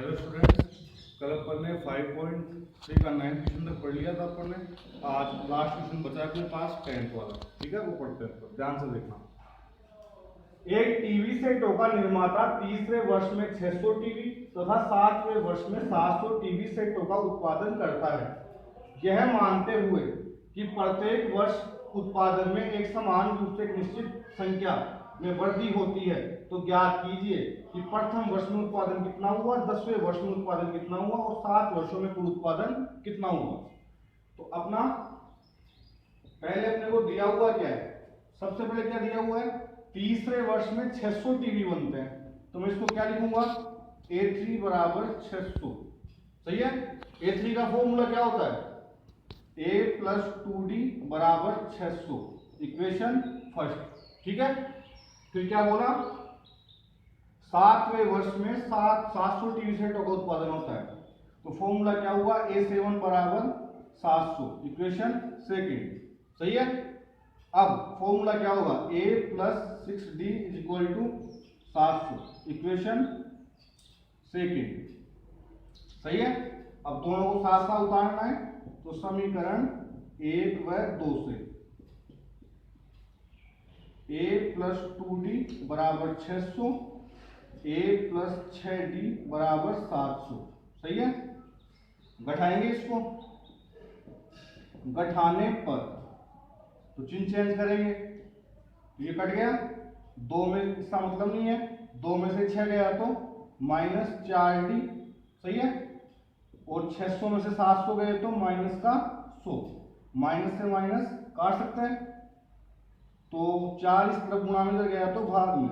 Hello students, कल अपन ने 5.3 का 9th क्वेश्चन तक पढ़ लिया था अपन ने। आज लास्ट क्वेश्चन बचा है अपने पास 10th वाला, ठीक है, वो पढ़ते हैं। तो ध्यान से देखना। एक टीवी सेटों का निर्माता तीसरे वर्ष में 600 टीवी तथा 7वें वर्ष में 700 टीवी सेटों का उत्पादन करता है। यह मानते हुए कि प्रत्येक वर्ष उत्पादन में एक समान रूप से एक निश्चित संख्या में वृद्धि होती है, तो ज्ञात कीजिए कि प्रथम वर्ष में उत्पादन कितना हुआ, 10वें वर्ष में उत्पादन कितना हुआ और 7 वर्षों में कुल उत्पादन कितना हुआ। तो अपना पहले अपने को दिया हुआ क्या है, सबसे पहले क्या दिया हुआ है, तीसरे वर्ष में 600 टीवी बनते हैं। तो मैं इसको क्या लिखूंगा, A3 बराबर 600। सही है। A3 का फॉर्मूला क्या होता है, A प्लस 2D बराबर 600, इक्वेशन फर्स्ट। ठीक है। फिर क्या बोला, 7वें वर्ष में 700 टीवी सेटों का उत्पादन होता है। तो फॉर्मूला क्या हुआ, A7 बराबर 700, इक्वेशन सेकेंड। सही है। अब फॉर्मूला क्या होगा, A plus 6D is equal to 700, equation second. सही है। अब दोनों को साथ साथ उतारना है, तो समीकरण 1 व 2 से A प्लस 2D बराबर 600, A प्लस 6D बराबर 700। सही है। घटाएंगे इसको, घटाने पर तो चिन्ह चेंज करेंगे, तो ये कट गया, 2 में इसका मतलब नहीं है, 2 में से 6 गया तो -4D। सही है। और 600 में से 700 गए तो माइनस का 100, माइनस से माइनस काट सकते हैं, तो 4 इस तरफ गुणा में गया तो भाग में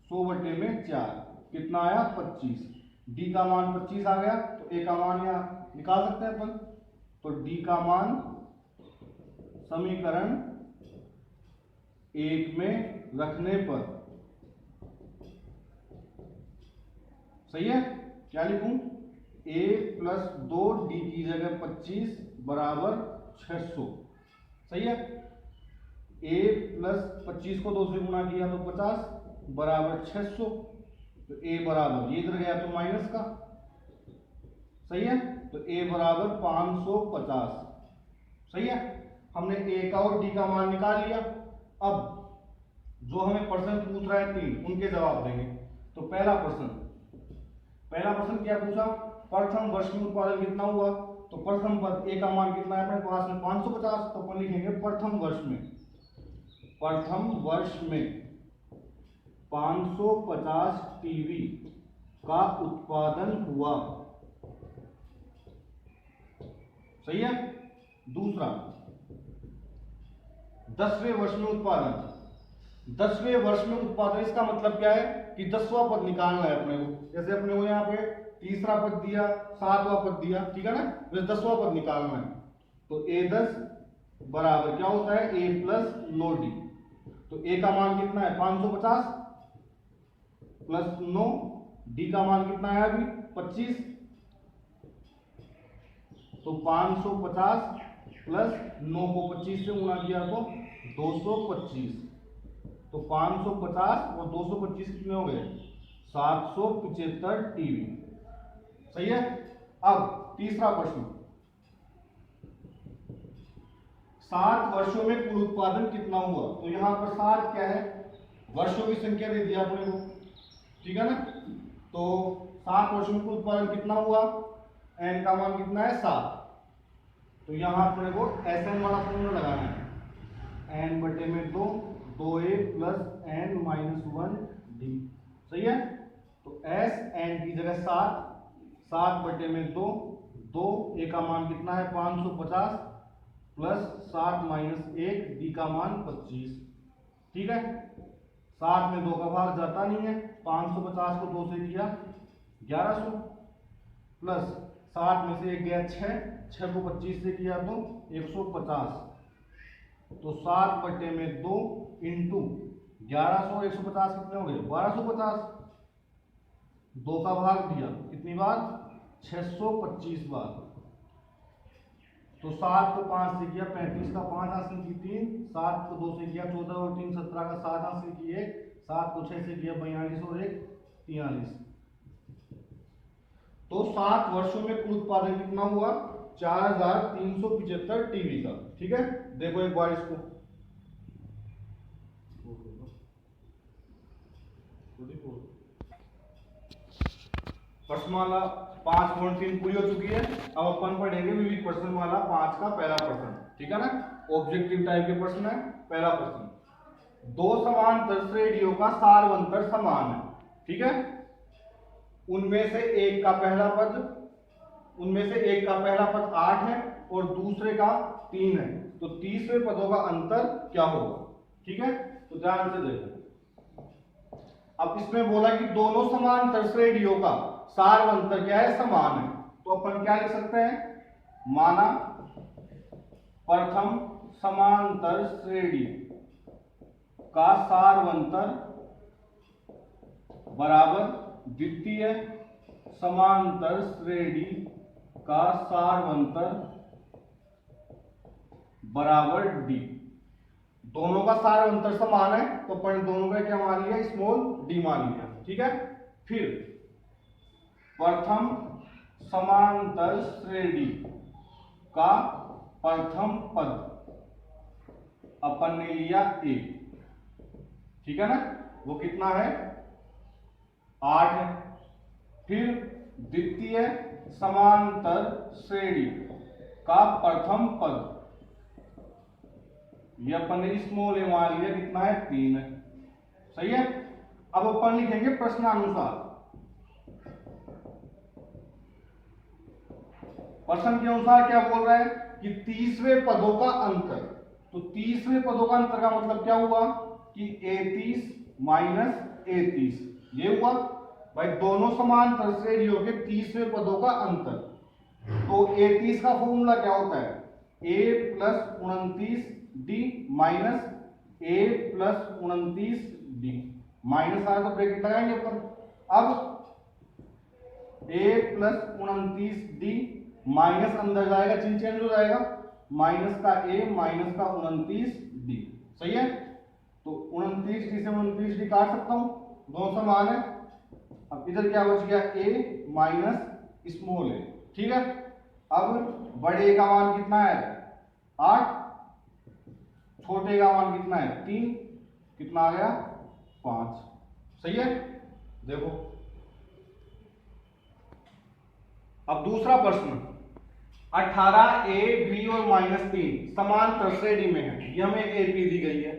100 बटे में 4 कितना आया, 25। डी का मान 25 आ गया, तो ए का मान यहाँ निकाल सकते हैं अपन। तो डी का मान समीकरण 1 में रखने पर, सही है, क्या लिखूं, A प्लस 2D की जगह 25 बराबर 600। सही है। A प्लस 25 को 2 से गुणा किया तो 50 बराबर 600। तो A बराबर, ये इधर गया तो माइनस का। सही है। तो A बराबर 550। सही है। हमने A का और D का मान निकाल लिया। अब जो हमें प्रश्न पूछ रहा है 3, उनके जवाब देंगे। तो पहला प्रश्न क्या पूछा, प्रथम वर्ष में उत्पादन कितना हुआ। तो प्रथम पद A का मान कितना है अपने पास में 550, तो अपन लिखेंगे प्रथम वर्ष में 550 टीवी का उत्पादन हुआ। सही है। दूसरा, 10वें वर्ष में उत्पादन, 10वें वर्ष में उत्पादन, इसका मतलब क्या है कि 10वां पद निकालना है अपने को। जैसे अपने को यहाँ पे तीसरा पद दिया, 7वां पद दिया, ठीक है ना, वैसे 10वां पद निकालना है। तो A10 बराबर क्या होता है, A प्लस 9D। तो A का मान कितना है 550 प्लस 9, D का मान कितना है अभी 25। तो 550 प्लस 9 को 25 से गुणा किया तो 225। तो 550 और 225 कितने हो गए, 775 टीवी। सही है। अब तीसरा प्रश्न, 7 वर्षों में कुल उत्पादन कितना हुआ। तो यहां पर 7 क्या है, वर्षों की संख्या दे दिया अपने को, ठीक है ना। तो 7 वर्षों में कुल उत्पादन कितना हुआ, एन का मान कितना है 7। तो यहां अपने को एस एन वाला फॉर्मूला लगाना है, एन बटे में 2A plus N minus 1D। सही है। तो एस एन की जगह 7 बटे में 2, A का मान कितना है 550 प्लस 7 माइनस 1, डी का मान 25। ठीक है। 7 में 2 का भाग जाता नहीं है, 550 को 2 से किया 1100 प्लस 7 में से 1 गया 6 को 25 से किया तो 150। तो 7 बटे में 2 इंटू 1100, 150 कितने हो गए 1250। 2 का भाग दिया कितनी बार, 625 बार। तो 7 को 5 से किया 35 का 5 हासिल की 3, 7 को 2 से किया 14 और 3 17 का 7 हासिल की 1, 7 को 6 से किया 42 और 1 43। तो 7 वर्षों में कुल उत्पादन कितना हुआ? 4375 टीवी का। ठीक है, देखो एक बार इसको, प्रश्नमाला 5.3 पूरी हो चुकी है। अब अपन पढ़ेंगे विविध प्रश्नमाला 5 का पहला प्रश्न। ठीक है ना, ऑब्जेक्टिव टाइप के प्रश्न है। पहला प्रश्न, दो समांतर श्रेणियों का सारवंतर समान है। ठीक है, उनमें से एक का पहला पद 8 है और दूसरे का 3 है, तो तीसरे पदों का अंतर क्या होगा? ठीक है, तो ध्यान से देखो। अब इसमें बोला कि दोनों समांतर श्रेणियों का सारवंतर क्या है? समान है। तो अपन क्या लिख सकते हैं? माना प्रथम समांतर श्रेणी का सारवंतर बराबर द्वितीय समांतर श्रेणी का सारवंतर बराबर डी। दोनों का सारवंतर समान है तो अपन दोनों का क्या मान लिया? स्मॉल डी मान लिया। ठीक है, फिर प्रथम समांतर श्रेणी का प्रथम पद अपन ने लिया ए। ठीक है ना, वो कितना है? 8 है। फिर द्वितीय समांतर श्रेणी का प्रथम पद ये अपन ने स्मॉल ए मान लिया, कितना है? 3 है। सही है। अब अपन लिखेंगे प्रश्नानुसार। प्रश्न के अनुसार क्या बोल रहा है कि तीसरे पदों का अंतर। तो तीसरे पदों का अंतर का मतलब क्या हुआ कि 33 माइनस 33 ये हुआ। भाई दोनों समांतर श्रेणियों के तीसरे पदों का अंतर। तो 33 का फॉर्मूला क्या होता है? a plus 29 D minus a plus 29 D. Minus आया तो ब्रैकेट लगाएंगे अपन। अब a प्लस 29 डी माइनस अंदर जाएगा, चिन्ह चेंज हो जाएगा, माइनस का a माइनस का 29 डी। सही है। तो 29 डी से 29 डी काट सकता हूं, दोनों समान है। अब इधर क्या बच गया? a minus small a। ठीक है, अब बड़े का मान कितना है? 8, छोटे का मान कितना है? 3, कितना आ गया? 5। सही है। देखो अब दूसरा प्रश्न, 18 ए बी और -3 समांतर श्रेणी में है। ये हमें ए पी दी गई है,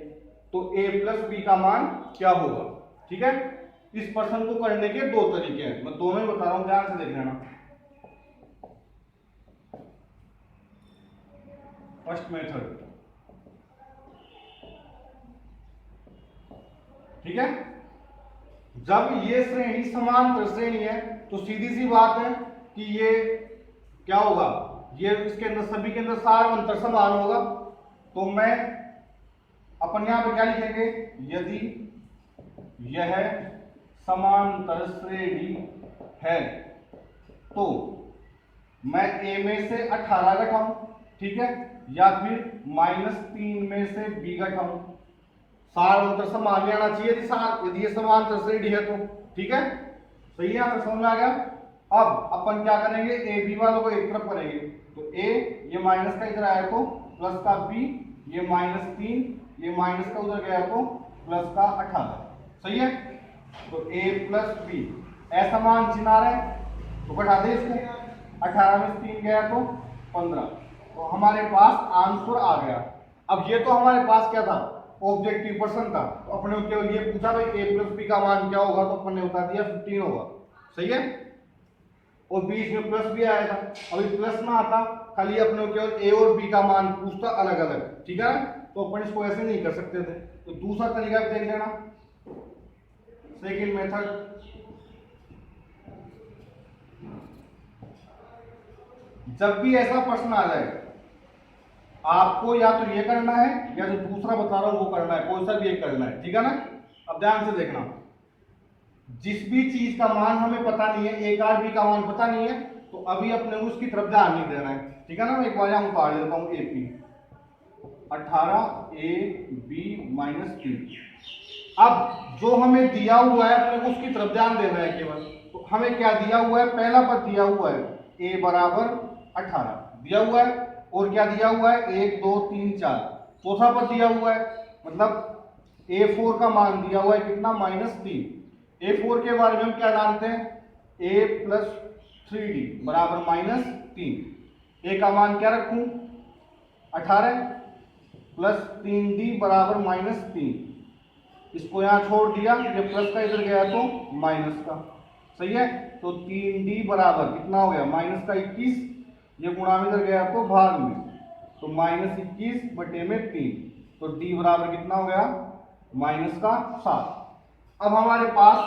तो a प्लस बी का मान क्या होगा? ठीक है, इस प्रश्न को करने के दो तरीके हैं, मैं दोनों ही बता रहा हूं, ध्यान से देख लेना। फर्स्ट मेथड, ठीक है, जब ये श्रेणी समांतर श्रेणी है तो सीधी सी बात है कि ये क्या होगा? ये इसके अंदर सभी के अंदर सारवंतर समान होगा। तो मैं अपन यहां पे क्या लिखेंगे? यदि यह समांतर श्रेणी है तो मैं a में से 18 घटाऊं, ठीक है, या फिर -3 में से b घटाऊं। सारवंतर समान आना चाहिए यदि ये समांतर श्रेणी है तो। ठीक है, सही है, आपको समझ में आ गया। अब अपन क्या करेंगे? ए बी वालों को एक तरफ करेंगे, तो a ये माइनस का इधर आया तो प्लस का b, ये -3 ये माइनस का उधर गया तो प्लस का 18। सही है, तो a प्लस b असमान चिन्ह आ रहा है तो घटा दे इसको। 18 में 3 गया तो 15, तो हमारे पास आंसर आ गया। अब ये तो हमारे पास क्या था? ऑब्जेक्टिव प्रश्न था, तो अपने केवल ये पूछा भाई a प्लस b का मान क्या होगा, तो अपन ने बता दिया 15 होगा। सही है, और बीच में प्लस भी आया था। अभी प्लस ना आता, खाली अपने केवल a और b का मान पूछता अलग अलग। ठीक है, तो अपन इसको ऐसे नहीं कर सकते थे। तो दूसरा तरीका देख लेना, सेकंड मेथड। जब भी ऐसा प्रश्न आ जाए आपको या तो ये करना है या जो दूसरा बता रहा हूं वो करना है, कोई सा भी एक करना है। ठीक है ना, अब ध्यान से देखना, जिस भी चीज का मान हमें पता नहीं है, एक आर बी का मान पता नहीं है, तो अभी अपने को उसकी तरफ ध्यान नहीं देना है। ठीक है ना, मैं एक बार यहां उतार देता हूं ए पी 18 ए बी -3। अब जो हमें दिया हुआ है अपने को उसकी तरफ ध्यान देना है केवल। तो हमें क्या दिया हुआ है, पहला पद दिया हुआ है a बराबर 18 दिया हुआ है, और क्या दिया हुआ है 1 2 3 4, चौथा पद दिया हुआ है, मतलब a4 का मान दिया हुआ है कितना, -3। a4 के बारे में हम क्या जानते हैं, a प्लस 3d बराबर -3। a का मान क्या रखूं 18 प्लस 3d बराबर -3, इसको यहां छोड़ दिया, ये प्लस का इधर गया तो माइनस का, सही है। तो 3d बराबर कितना हो गया माइनस का 21, ये गुणा में इधर गया तो भाग में, तो -21 बटे में 3, तो d बराबर कितना हो गया माइनस का 7। अब हमारे पास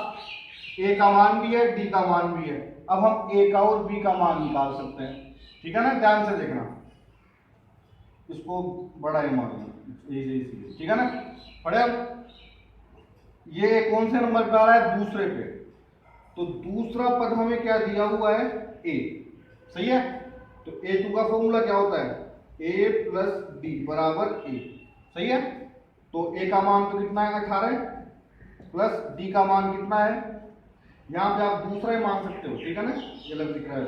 a का मान भी है d का मान भी है, अब हम a का और b का मान निकाल सकते हैं, ठीक है ना, ध्यान से देखना, इसको बड़ा ही मान इसीलिए, ठीक है ना। पढ़े अब ये कौन से नंबर पे आ रहा है, दूसरे पे, तो दूसरा पद हमें क्या दिया हुआ है a, सही है। तो a2 का फॉर्मूला क्या होता है, a प्लस d बराबर a, सही है। तो a का मान तो कितना है 18 प्लस d का मान कितना है, यहाँ पे आप दूसरा ही मान सकते हो, ठीक है ना, ये अलग दिख रहा है,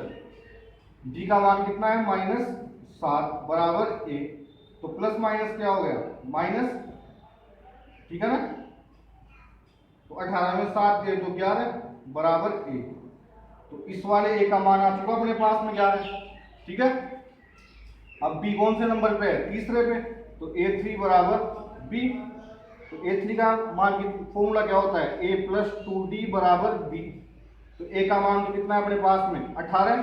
d का मान कितना है -7 बराबर a, तो प्लस माइनस क्या हो गया माइनस, ठीक है ना। तो 18 में 7 दे तो 11 बराबर a, तो इस वाले a का मान आ चुका अपने पास में 11, ठीक है। अब b कौन से नंबर पे है, तीसरे पे, तो a3 बराबर b, तो a3 का मान फॉर्मूला क्या होता है, a प्लस 2d बराबर b, तो a का मान तो कितना है अपने पास में 18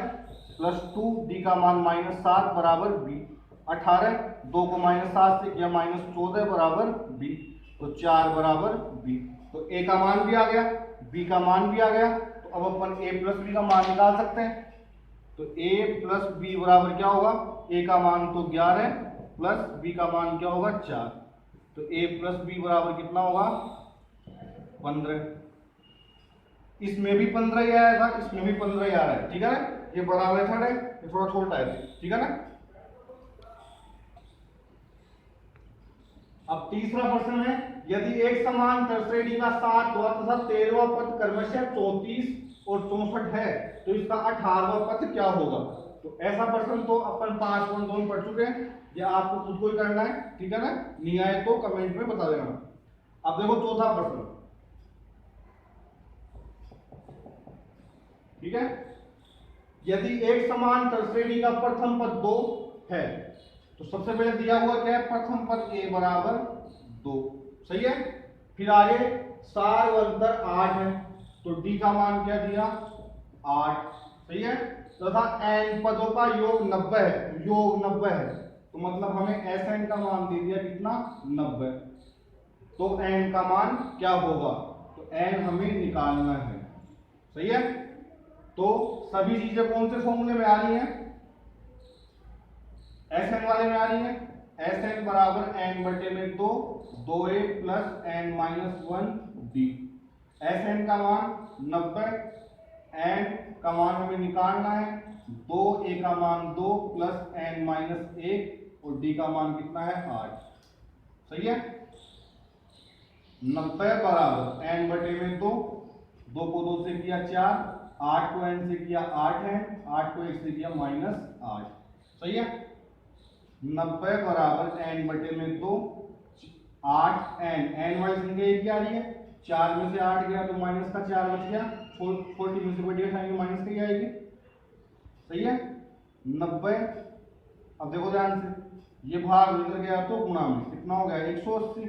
प्लस 2, d का मान -7 बराबर b, 18 2 को -7 से किया -14 बराबर b, तो 4 बराबर b, तो a का मान भी आ गया b का मान भी आ गया, तो अब अपन a प्लस b का मान निकाल सकते हैं। तो a प्लस b बराबर क्या होगा, a का मान तो 11 प्लस b का मान क्या होगा 4, तो a प्लस b बराबर कितना होगा 15। इसमें भी 15 ही आया था, इसमें भी 15 ही आ रहा है, ठीक है ना, ये बड़ा मेथड है, ये थोड़ा छोटा है, ठीक है ना। अब तीसरा प्रश्न है, यदि एक समांतर श्रेणी का 7वां तथा 13वां पद क्रमशः 34 और 64 है तो इसका 18वां पद क्या होगा। तो ऐसा प्रश्न तो अपन 5.2 में पढ़ चुके हैं, ये आपको खुद को ही करना है, ठीक है ना, नहीं आए तो कमेंट में बता देना। अब देखो चौथा प्रश्न, ठीक है, यदि एक समांतर श्रेणी का प्रथम पद 2 है, तो सबसे पहले दिया हुआ क्या है, प्रथम पद a बराबर 2, सही है। फिर आगे सारवंतर 8 है, तो d का मान क्या दिया 8, सही है, तथा n पदों का योग 90 है, योग 90 है, तो मतलब हमें Sn का मान दे दिया कितना 90, तो n का मान क्या होगा, तो n हमें निकालना है, सही है। तो सभी चीजें कौन से फॉर्मूले में आ रही हैं, Sn वाले में आ रही है, Sn बराबर n बटे में 2, 2a plus n minus 1d, Sn का मान 90, n का मान हमें निकालना है, 2a का मान 2 प्लस n माइनस 1 और d का मान कितना है 8, सही है। 90 बराबर n बटे में 2, 2 को 2 से किया 4, 8 को n से किया 8n, 8 को 1 से किया -8, सही है। 90 बराबर n बटे में 2, 8n, n वाली संख्या एक आ रही है, 4 में से 8 गया तो माइनस का 4 बच गया, 40 में से बढ़िया साइन माइनस का ही आएगी, सही है। 90, अब देखो ध्यान से, ये भाग निकल गया तो गुणा में कितना हो गया 180,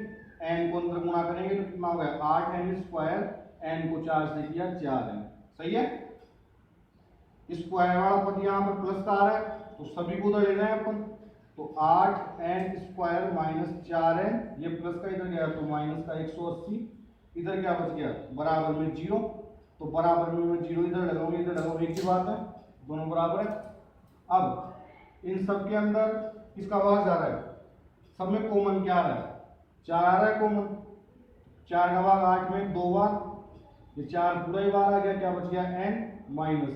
n को अंदर गुणा करेंगे तो कितना हो गया 8n स्क्वायर, n को 4 से किया 4n, सही है। स्क्वायर वाला पद यहाँ पर प्लस का आ रहा है, तो सभी को उधर लेना है अपन, तो 8n स्क्वायर माइनस 4n, ये प्लस का इधर गया तो माइनस का 180, इधर क्या बच गया बराबर में 0, तो बराबर में मैं 0 इधर लगाऊंगा, इधर लगाऊंगा, एक ही बात है, दोनों बराबर है। अब इन सब के अंदर किसका भाग जा रहा है, सब में कॉमन क्या आ रहा है 4 आ रहा है कॉमन, 4 का भाग 8 में 2 बार, ये 4 पूरा ही बार आ गया, क्या बच गया n माइनस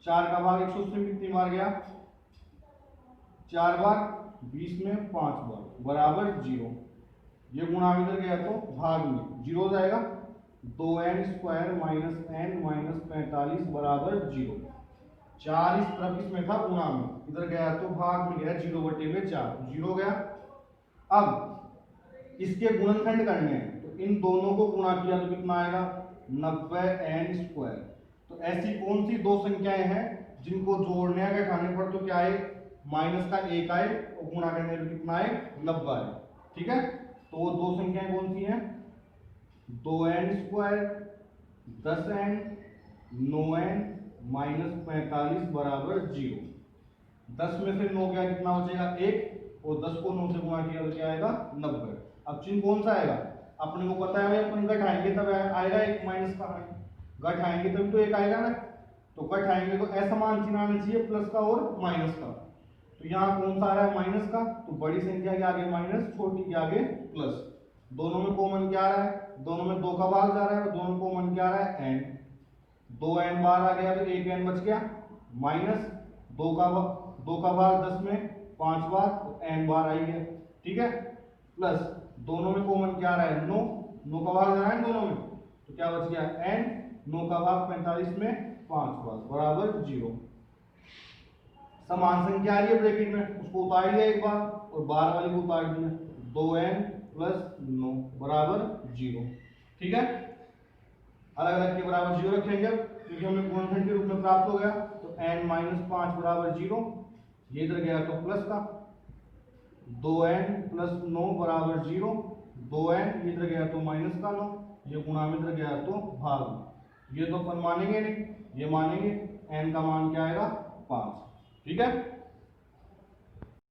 4 का भाग 180 में कितनी बार गया 4 बार, 20 में 5 बार बराबर 0, ये गुणा इधर गया तो भाग में 0 हो जाएगा, 2n² माइनस n माइनस 45 बराबर 0। 4 इस तरफ इसमें था गुणा में, इधर गया तो भाग में गया 0/4, 0 गया। अब इसके गुणनखंड करने हैं तो इन दोनों को गुणा किया तो कितना आएगा 90n²। तो ऐसी कौन सी दो संख्याएं हैं जिनको जोड़ने या घटाने पर तो क्या आए माइनस का 1 आए और गुणा करने पर कितना आए 90 आए। ठीक है, तो वो दो संख्याएं कौन सी हैं 2n² 10n 9n माइनस 45 बराबर 0। 10 में से 9 गया कितना बचेगा 1 और 10 को 9 से गुणा किया तो क्या आएगा 90। अब चिन्ह कौन सा आएगा अपने को पता है भाई, अपन घटाएंगे तब आएगा 1 माइनस का, घटाएंगे तभी तो 1 आएगा ना। तो घटाएंगे तो असमान चिन्ह आना चाहिए प्लस का और माइनस का। तो यहाँ कौन सा आ रहा है माइनस का, तो बड़ी संख्या के आगे माइनस, छोटी के आगे प्लस। दोनों में कॉमन क्या आ रहा है, दोनों में 2 का भाग जा रहा है, दोनों में कॉमन क्या आ रहा है n। 2n बार आ गया तो 1n बच गया, माइनस 2 का भाग 10 में 5 बार तो n बार आई है। ठीक है, प्लस दोनों में कॉमन क्या आ रहा है 9, 9 का भाग जा रहा है दोनों में तो क्या बच गया n, 9 का भाग 45 में 5 बार बराबर 0। समान संख्या आ रही है ब्रैकेट में, उसको उतार दिया एक बार और बार वाली को उतार दिया, 2n प्लस 9 बराबर 0। ठीक है, अलग अलग के बराबर 0 रखेंगे क्योंकि हमें गुणनखंड के रूप में प्राप्त हो गया। तो n माइनस 5 बराबर 0, ये इधर गया तो प्लस का 2n प्लस 9 बराबर 0, 2n इधर गया तो माइनस का 9, ये गुणा में इधर गया तो भाग। ये तो अपन मानेंगे नहीं, ये मानेंगे n का मान क्या आएगा 5। ठीक है।